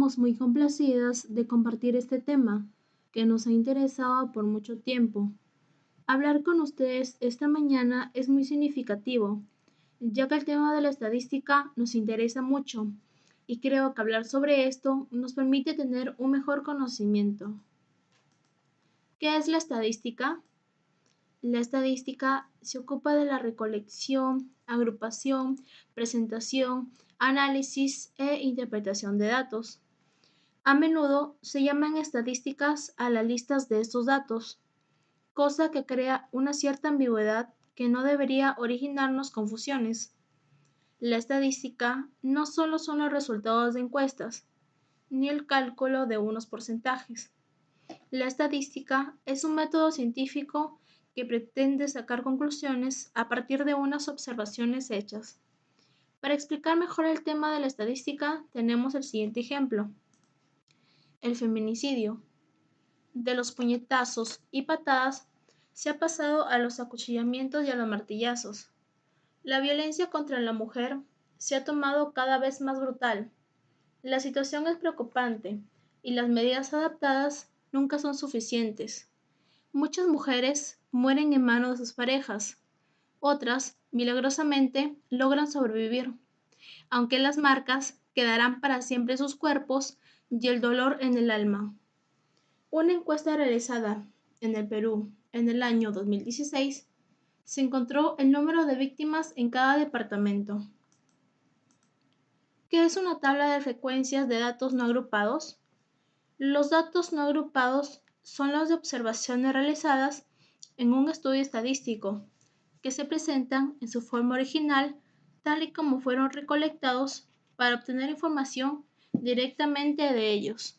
sentimos muy complacidas de compartir este tema que nos ha interesado por mucho tiempo. Hablar con ustedes esta mañana es muy significativo, ya que el tema de la estadística nos interesa mucho y creo que hablar sobre esto nos permite tener un mejor conocimiento. ¿Qué es la estadística? La estadística se ocupa de la recolección, agrupación, presentación, análisis e interpretación de datos. A menudo se llaman estadísticas a las listas de estos datos, cosa que crea una cierta ambigüedad que no debería originarnos confusiones. La estadística no solo son los resultados de encuestas, ni el cálculo de unos porcentajes. La estadística es un método científico que pretende sacar conclusiones a partir de unas observaciones hechas. Para explicar mejor el tema de la estadística, tenemos el siguiente ejemplo. El feminicidio. De los puñetazos y patadas se ha pasado a los acuchillamientos y a los martillazos. La violencia contra la mujer se ha tomado cada vez más brutal. La situación es preocupante y las medidas adaptadas nunca son suficientes. Muchas mujeres mueren en manos de sus parejas. Otras, milagrosamente, logran sobrevivir, aunque las marcas quedarán para siempre en sus cuerpos y el dolor en el alma. Una encuesta realizada en el Perú en el año 2016 se encontró el número de víctimas en cada departamento. ¿Qué es una tabla de frecuencias de datos no agrupados? Los datos no agrupados son las de observaciones realizadas en un estudio estadístico, que se presentan en su forma original tal y como fueron recolectados para obtener información directamente de ellos.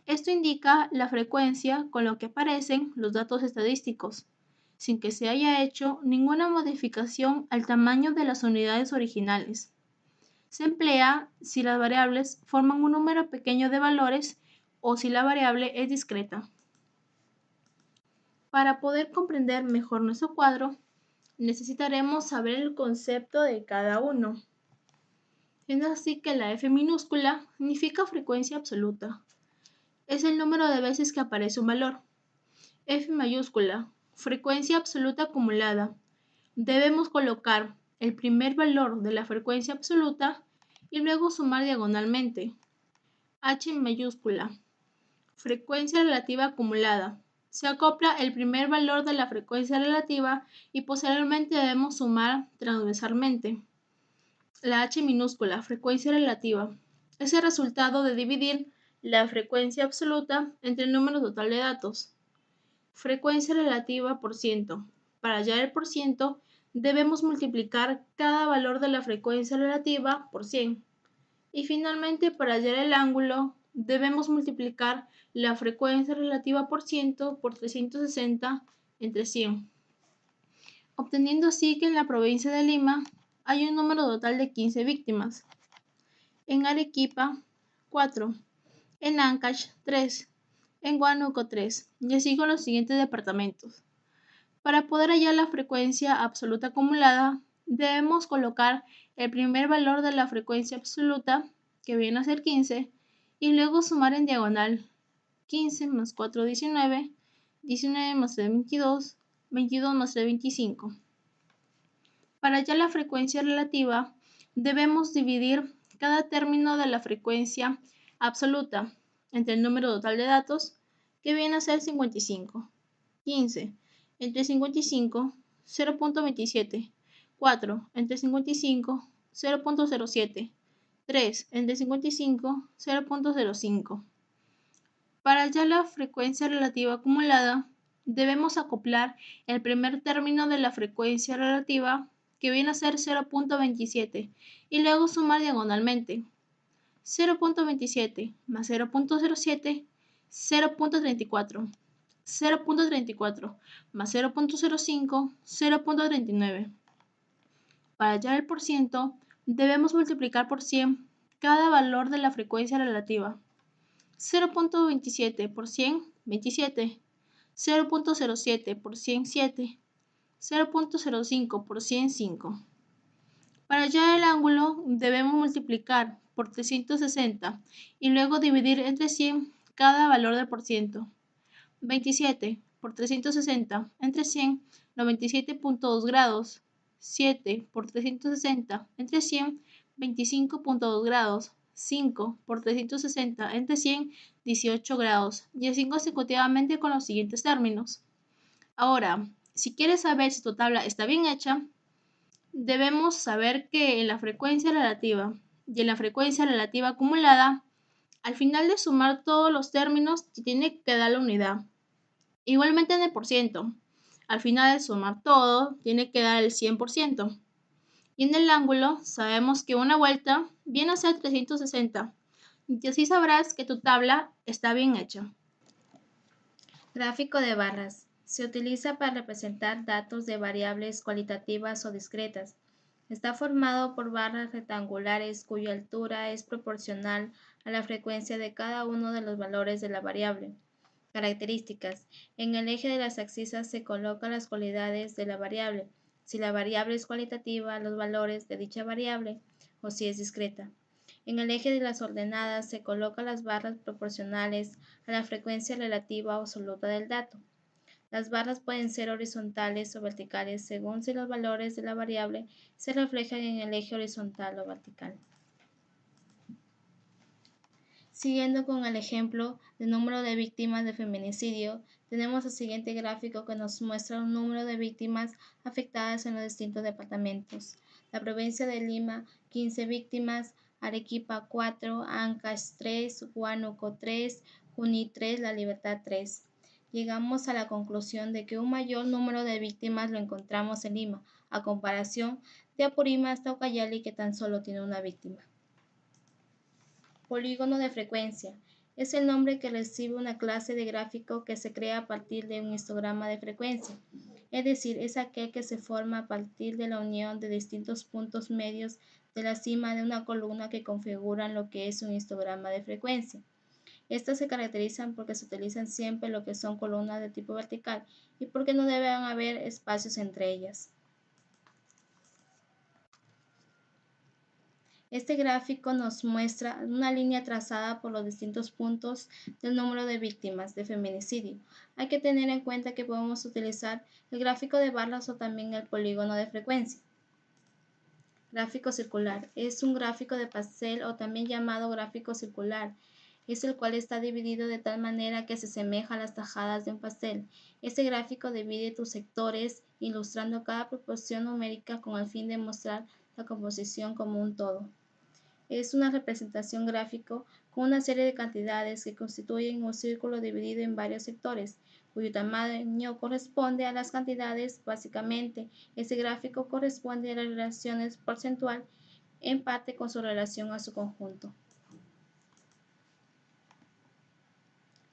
Esto indica la frecuencia con la que aparecen los datos estadísticos, sin que se haya hecho ninguna modificación al tamaño de las unidades originales. Se emplea si las variables forman un número pequeño de valores o si la variable es discreta. Para poder comprender mejor nuestro cuadro, necesitaremos saber el concepto de cada uno. Es así que la F minúscula significa frecuencia absoluta. Es el número de veces que aparece un valor. F mayúscula, frecuencia absoluta acumulada. Debemos colocar el primer valor de la frecuencia absoluta y luego sumar diagonalmente. H mayúscula, frecuencia relativa acumulada. Se acopla el primer valor de la frecuencia relativa y posteriormente debemos sumar transversalmente. La H minúscula, frecuencia relativa, es el resultado de dividir la frecuencia absoluta entre el número total de datos. Frecuencia relativa por ciento. Para hallar el por ciento, debemos multiplicar cada valor de la frecuencia relativa por 100. Y finalmente, para hallar el ángulo, debemos multiplicar la frecuencia relativa por ciento por 360 entre 100. Obteniendo así que en la provincia de Lima hay un número total de 15 víctimas. En Arequipa, 4. En Ancash, 3. En Huánuco, 3. Y así con los siguientes departamentos. Para poder hallar la frecuencia absoluta acumulada, debemos colocar el primer valor de la frecuencia absoluta, que viene a ser 15, y luego sumar en diagonal 15 más 4, 19, 19 más 3, 22, 22 más 3, 25. Para hallar la frecuencia relativa, debemos dividir cada término de la frecuencia absoluta entre el número total de datos, que viene a ser 55. 15 entre 55, 0.27. 4 entre 55, 0.07. 3 entre 55, 0.05. Para hallar la frecuencia relativa acumulada, debemos acoplar el primer término de la frecuencia relativa, que viene a ser 0.27, y luego sumar diagonalmente. 0.27 más 0.07, 0.34. 0.34 más 0.05, 0.39. Para hallar el por ciento, debemos multiplicar por 100 cada valor de la frecuencia relativa. 0.27 por 100, 27. 0.07 por 100, 7. 0.05 por 100, 5. Para hallar el ángulo, debemos multiplicar por 360 y luego dividir entre 100 cada valor del por ciento. 27 por 360 entre 100, 97.2 grados. 7 por 360 entre 100, 25.2 grados. 5 por 360 entre 100, 18 grados. Y así consecutivamente con los siguientes términos. Ahora, si quieres saber si tu tabla está bien hecha, debemos saber que en la frecuencia relativa y en la frecuencia relativa acumulada, al final de sumar todos los términos, te tiene que dar la unidad. Igualmente en el por ciento, al final de sumar todo, tiene que dar el 100%. Y en el ángulo, sabemos que una vuelta viene a ser 360. Y así sabrás que tu tabla está bien hecha. Gráfico de barras. Se utiliza para representar datos de variables cualitativas o discretas. Está formado por barras rectangulares cuya altura es proporcional a la frecuencia de cada uno de los valores de la variable. Características. En el eje de las abscisas se colocan las cualidades de la variable, si la variable es cualitativa, los valores de dicha variable, o si es discreta. En el eje de las ordenadas se colocan las barras proporcionales a la frecuencia relativa o absoluta del dato. Las barras pueden ser horizontales o verticales según si los valores de la variable se reflejan en el eje horizontal o vertical. Siguiendo con el ejemplo del número de víctimas de feminicidio, tenemos el siguiente gráfico que nos muestra un número de víctimas afectadas en los distintos departamentos. La provincia de Lima, 15 víctimas, Arequipa 4, Ancash 3, Huánuco 3, Juní 3, La Libertad 3. Llegamos a la conclusión de que un mayor número de víctimas lo encontramos en Lima, a comparación de Apurímac hasta Ucayali, que tan solo tiene una víctima. Polígono de frecuencia. Es el nombre que recibe una clase de gráfico que se crea a partir de un histograma de frecuencia, es decir, es aquel que se forma a partir de la unión de distintos puntos medios de la cima de una columna que configuran lo que es un histograma de frecuencia. Estas se caracterizan porque se utilizan siempre lo que son columnas de tipo vertical y porque no deben haber espacios entre ellas. Este gráfico nos muestra una línea trazada por los distintos puntos del número de víctimas de feminicidio. Hay que tener en cuenta que podemos utilizar el gráfico de barras o también el polígono de frecuencia. Gráfico circular. Es un gráfico de pastel o también llamado gráfico circular. Es el cual está dividido de tal manera que se asemeja a las tajadas de un pastel. Este gráfico divide tus sectores, ilustrando cada proporción numérica con el fin de mostrar la composición como un todo. Es una representación gráfico con una serie de cantidades que constituyen un círculo dividido en varios sectores, cuyo tamaño corresponde a las cantidades. Básicamente, este gráfico corresponde a las relaciones porcentual, en parte con su relación a su conjunto.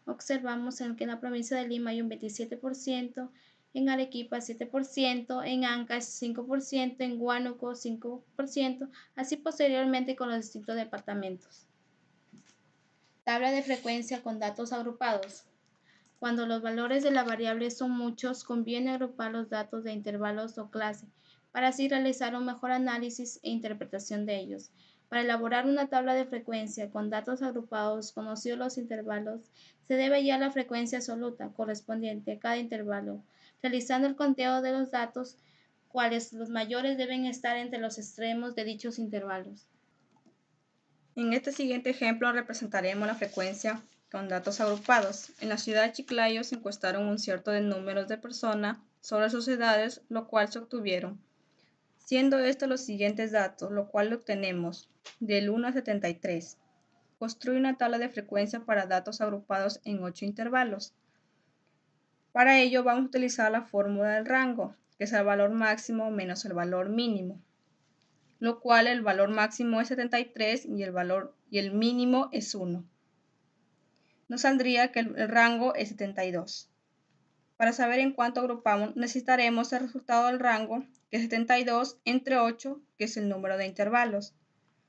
Observamos que en la provincia de Lima hay un 27%, en Arequipa 7%, en Ancash 5%, en Huánuco 5%, así posteriormente con los distintos departamentos. Tabla de frecuencia con datos agrupados. Cuando los valores de la variable son muchos, conviene agrupar los datos de intervalos o clase, para así realizar un mejor análisis e interpretación de ellos. Para elaborar una tabla de frecuencia con datos agrupados, conocidos los intervalos, se debe hallar la frecuencia absoluta correspondiente a cada intervalo, realizando el conteo de los datos, cuales los mayores deben estar entre los extremos de dichos intervalos. En este siguiente ejemplo representaremos la frecuencia con datos agrupados. En la ciudad de Chiclayo se encuestaron un cierto de números de personas sobre sus edades, lo cual se obtuvieron, siendo estos los siguientes datos, lo cual obtenemos del 1 al 73. Construye una tabla de frecuencia para datos agrupados en 8 intervalos. Para ello vamos a utilizar la fórmula del rango, que es el valor máximo menos el valor mínimo, lo cual el valor máximo es 73 y el mínimo es 1. Nos saldría que el rango es 72. Para saber en cuánto agrupamos, necesitaremos el resultado del rango, que es 72 entre 8, que es el número de intervalos.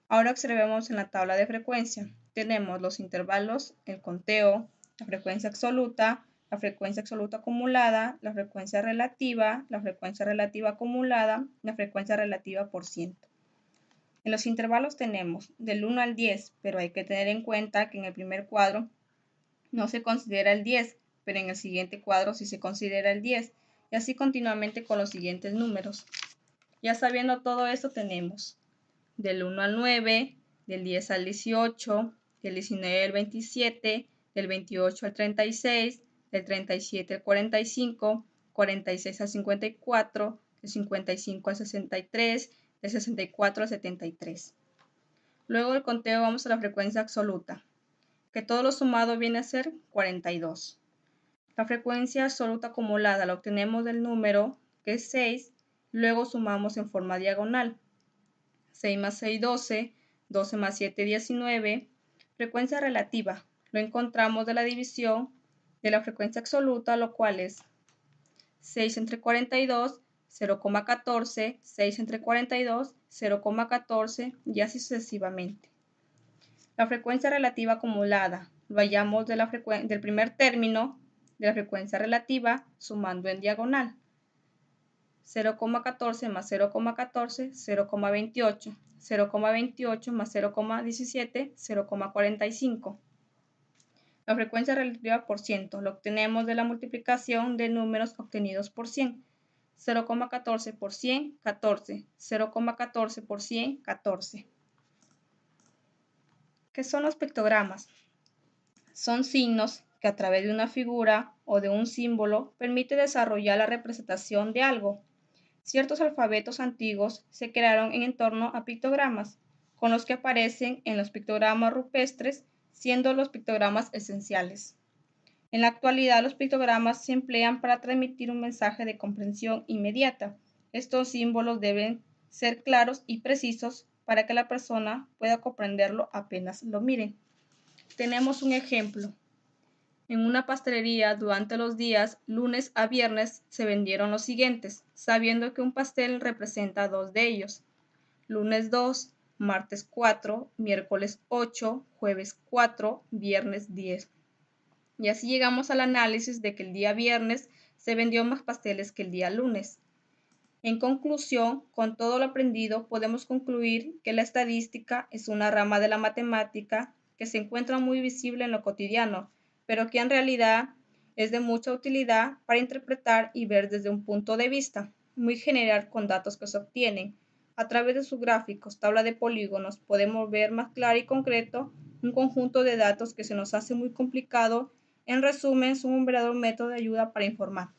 Ahora observemos en la tabla de frecuencia. Tenemos los intervalos, el conteo, la frecuencia absoluta acumulada, la frecuencia relativa acumulada, la frecuencia relativa por ciento. En los intervalos tenemos del 1 al 10, pero hay que tener en cuenta que en el primer cuadro no se considera el 10, pero en el siguiente cuadro sí se considera el 10, y así continuamente con los siguientes números. Ya sabiendo todo esto tenemos del 1 al 9, del 10 al 18, del 19 al 27, del 28 al 36, del 37 al 45, 46 al 54, del 55 al 63, del 64 al 73. Luego del conteo vamos a la frecuencia absoluta, que todo lo sumado viene a ser 42. La frecuencia absoluta acumulada la obtenemos del número, que es 6, luego sumamos en forma diagonal. 6 más 6, 12, 12 más 7, 19. Frecuencia relativa, lo encontramos de la división de la frecuencia absoluta, lo cual es 6 entre 42, 0,14, 6 entre 42, 0,14 y así sucesivamente. La frecuencia relativa acumulada lo hallamos del primer término de la frecuencia relativa sumando en diagonal. 0,14 más 0,14, 0,28, 0,28 más 0,17, 0,45. La frecuencia relativa por ciento lo obtenemos de la multiplicación de números obtenidos por 100. 0,14 por 100, 14. 0,14 por 100, 14. ¿Qué son los pictogramas? Son signos que a través de una figura o de un símbolo permite desarrollar la representación de algo. Ciertos alfabetos antiguos se crearon en torno a pictogramas, con los que aparecen en los pictogramas rupestres, siendo los pictogramas esenciales. En la actualidad, los pictogramas se emplean para transmitir un mensaje de comprensión inmediata. Estos símbolos deben ser claros y precisos para que la persona pueda comprenderlo apenas lo mire. Tenemos un ejemplo. En una pastelería durante los días lunes a viernes se vendieron los siguientes, sabiendo que un pastel representa 2 de ellos. Lunes 2, martes 4, miércoles 8, jueves 4, viernes 10. Y así llegamos al análisis de que el día viernes se vendió más pasteles que el día lunes. En conclusión, con todo lo aprendido podemos concluir que la estadística es una rama de la matemática que se encuentra muy visible en lo cotidiano, pero que en realidad es de mucha utilidad para interpretar y ver desde un punto de vista muy general con datos que se obtienen. A través de sus gráficos, tabla de polígonos, podemos ver más claro y concreto un conjunto de datos que se nos hace muy complicado. En resumen, son un verdadero método de ayuda para informar.